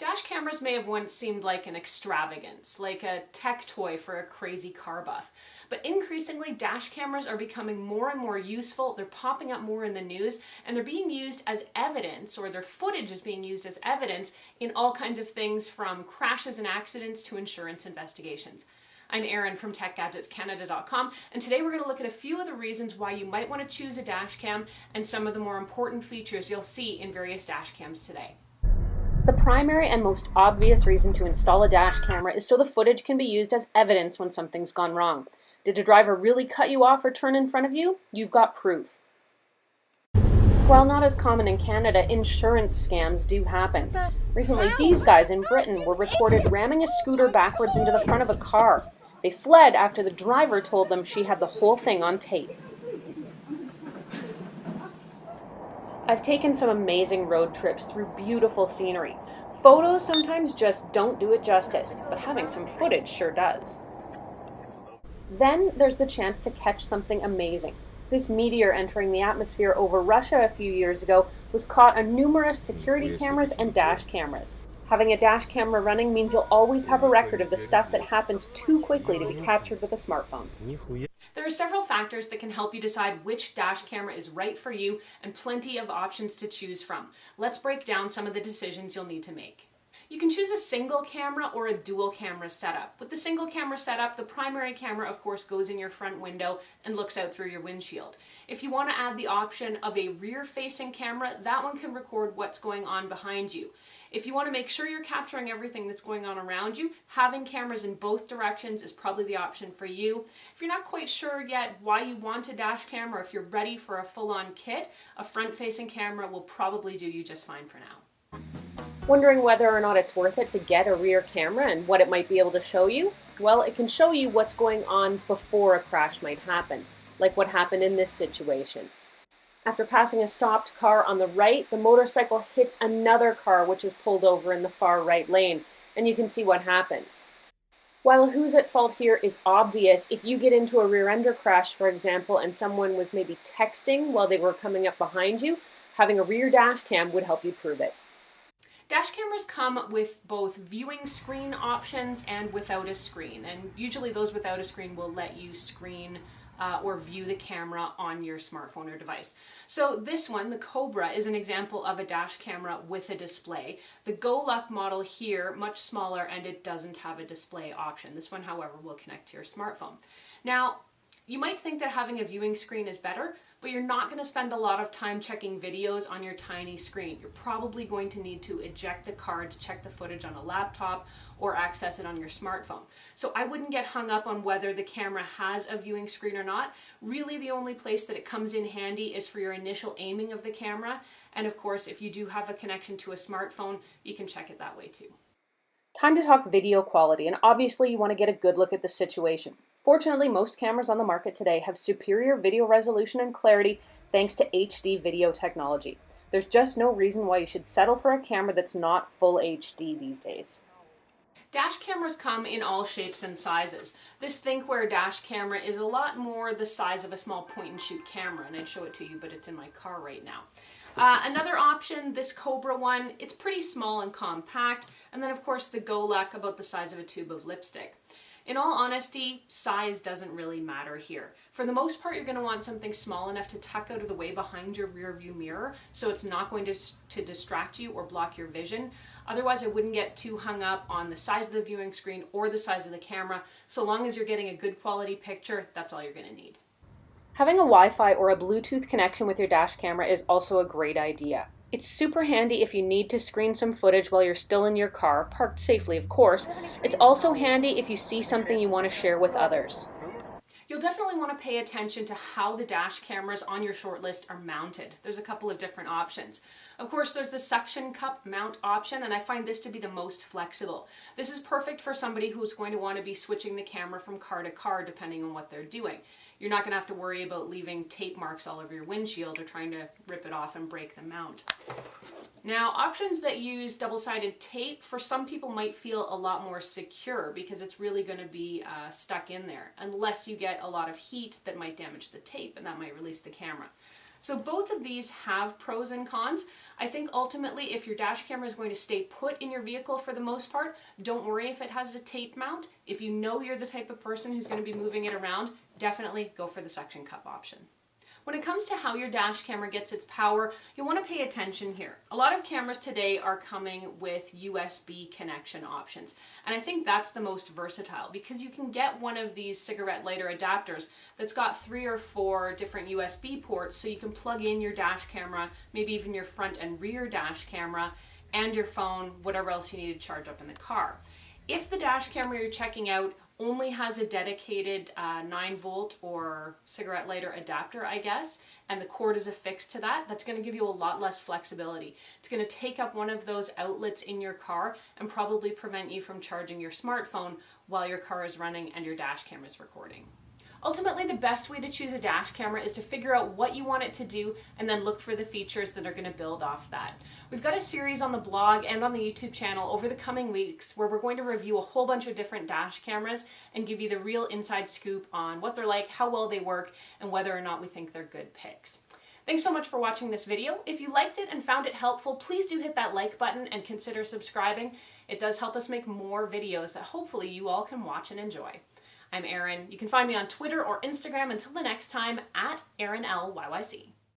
Dash cameras may have once seemed like an extravagance, like a tech toy for a crazy car buff. But increasingly, dash cameras are becoming more and more useful, they're popping up more in the news, and they're being used as evidence, or their footage is being used as evidence in all kinds of things from crashes and accidents to insurance investigations. I'm Erin from techgadgetscanada.com, and today we're going to look at a few of the reasons why you might want to choose a dash cam and some of the more important features you'll see in various dash cams today. The primary and most obvious reason to install a dash camera is so the footage can be used as evidence when something's gone wrong. Did a driver really cut you off or turn in front of you? You've got proof. While not as common in Canada, insurance scams do happen. Recently, these guys in Britain were recorded ramming a scooter backwards into the front of a car. They fled after the driver told them she had the whole thing on tape. I've taken some amazing road trips through beautiful scenery. Photos sometimes just don't do it justice, but having some footage sure does. Then there's the chance to catch something amazing. This meteor entering the atmosphere over Russia a few years ago was caught on numerous security cameras and dash cameras. Having a dash camera running means you'll always have a record of the stuff that happens too quickly to be captured with a smartphone. There are several factors that can help you decide which dash camera is right for you and plenty of options to choose from. Let's break down some of the decisions you'll need to make. You can choose a single camera or a dual camera setup. With the single camera setup, the primary camera of course goes in your front window and looks out through your windshield. If you want to add the option of a rear-facing camera, that one can record what's going on behind you. If you want to make sure you're capturing everything that's going on around you, having cameras in both directions is probably the option for you. If you're not quite sure yet why you want a dash camera, or if you're ready for a full-on kit, a front-facing camera will probably do you just fine for now. Wondering whether or not it's worth it to get a rear camera and what it might be able to show you? Well, it can show you what's going on before a crash might happen, like what happened in this situation. After passing a stopped car on the right, the motorcycle hits another car which is pulled over in the far right lane, and you can see what happens. While who's at fault here is obvious, if you get into a rear-ender crash, for example, and someone was maybe texting while they were coming up behind you, having a rear dash cam would help you prove it. Dash cameras come with both viewing screen options and without a screen, and usually those without a screen will let you screen or view the camera on your smartphone or device. So this one, the Cobra, is an example of a dash camera with a display. The Go Luck model here, much smaller, and it doesn't have a display option. This one, however, will connect to your smartphone. Now, you might think that having a viewing screen is better, but you're not going to spend a lot of time checking videos on your tiny screen. You're probably going to need to eject the card to check the footage on a laptop or access it on your smartphone. So I wouldn't get hung up on whether the camera has a viewing screen or not. Really, the only place that it comes in handy is for your initial aiming of the camera. And of course, if you do have a connection to a smartphone, you can check it that way too. Time to talk video quality, and obviously you want to get a good look at the situation. Fortunately, most cameras on the market today have superior video resolution and clarity thanks to HD video technology. There's just no reason why you should settle for a camera that's not full HD these days. Dash cameras come in all shapes and sizes. This thinkware dash camera is a lot more the size of a small point-and-shoot camera, and I'd show it to you, but it's in my car right now. Another option, this Cobra one, it's pretty small and compact, and then of course the Go Luck, about the size of a tube of lipstick. In all honesty, size doesn't really matter here. For the most part, you're going to want something small enough to tuck out of the way behind your rear view mirror, so it's not going to distract you or block your vision. Otherwise, I wouldn't get too hung up on the size of the viewing screen or the size of the camera. So long as you're getting a good quality picture, that's all you're going to need. Having a Wi-Fi or a Bluetooth connection with your dash camera is also a great idea. It's super handy if you need to screen some footage while you're still in your car, parked safely of course. It's also handy if you see something you want to share with others. You'll definitely want to pay attention to how the dash cameras on your shortlist are mounted. There's a couple of different options. Of course, there's the suction cup mount option, and I find this to be the most flexible. This is perfect for somebody who's going to want to be switching the camera from car to car depending on what they're doing. You're not going to have to worry about leaving tape marks all over your windshield or trying to rip it off and break the mount. Now, options that use double-sided tape for some people might feel a lot more secure because it's really going to be stuck in there, unless you get a lot of heat that might damage the tape and that might release the camera. So both of these have pros and cons. I think ultimately if your dash camera is going to stay put in your vehicle for the most part, don't worry if it has a tape mount. If you know you're the type of person who's going to be moving it around, definitely go for the suction cup option. When it comes to how your dash camera gets its power, you want to pay attention here. A lot of cameras today are coming with USB connection options, and I think that's the most versatile because you can get one of these cigarette lighter adapters that's got 3 or 4 different USB ports, so you can plug in your dash camera, maybe even your front and rear dash camera, and your phone, whatever else you need to charge up in the car. If the dash camera you're checking out only has a dedicated 9-volt or cigarette lighter adapter, I guess, and the cord is affixed to that, that's going to give you a lot less flexibility. It's going to take up one of those outlets in your car and probably prevent you from charging your smartphone while your car is running and your dash camera is recording. Ultimately, the best way to choose a dash camera is to figure out what you want it to do and then look for the features that are going to build off that. We've got a series on the blog and on the YouTube channel over the coming weeks where we're going to review a whole bunch of different dash cameras and give you the real inside scoop on what they're like, how well they work, and whether or not we think they're good picks. Thanks so much for watching this video. If you liked it and found it helpful, please do hit that like button and consider subscribing. It does help us make more videos that hopefully you all can watch and enjoy. I'm Erin. You can find me on Twitter or Instagram until the next time at ErinLYYC.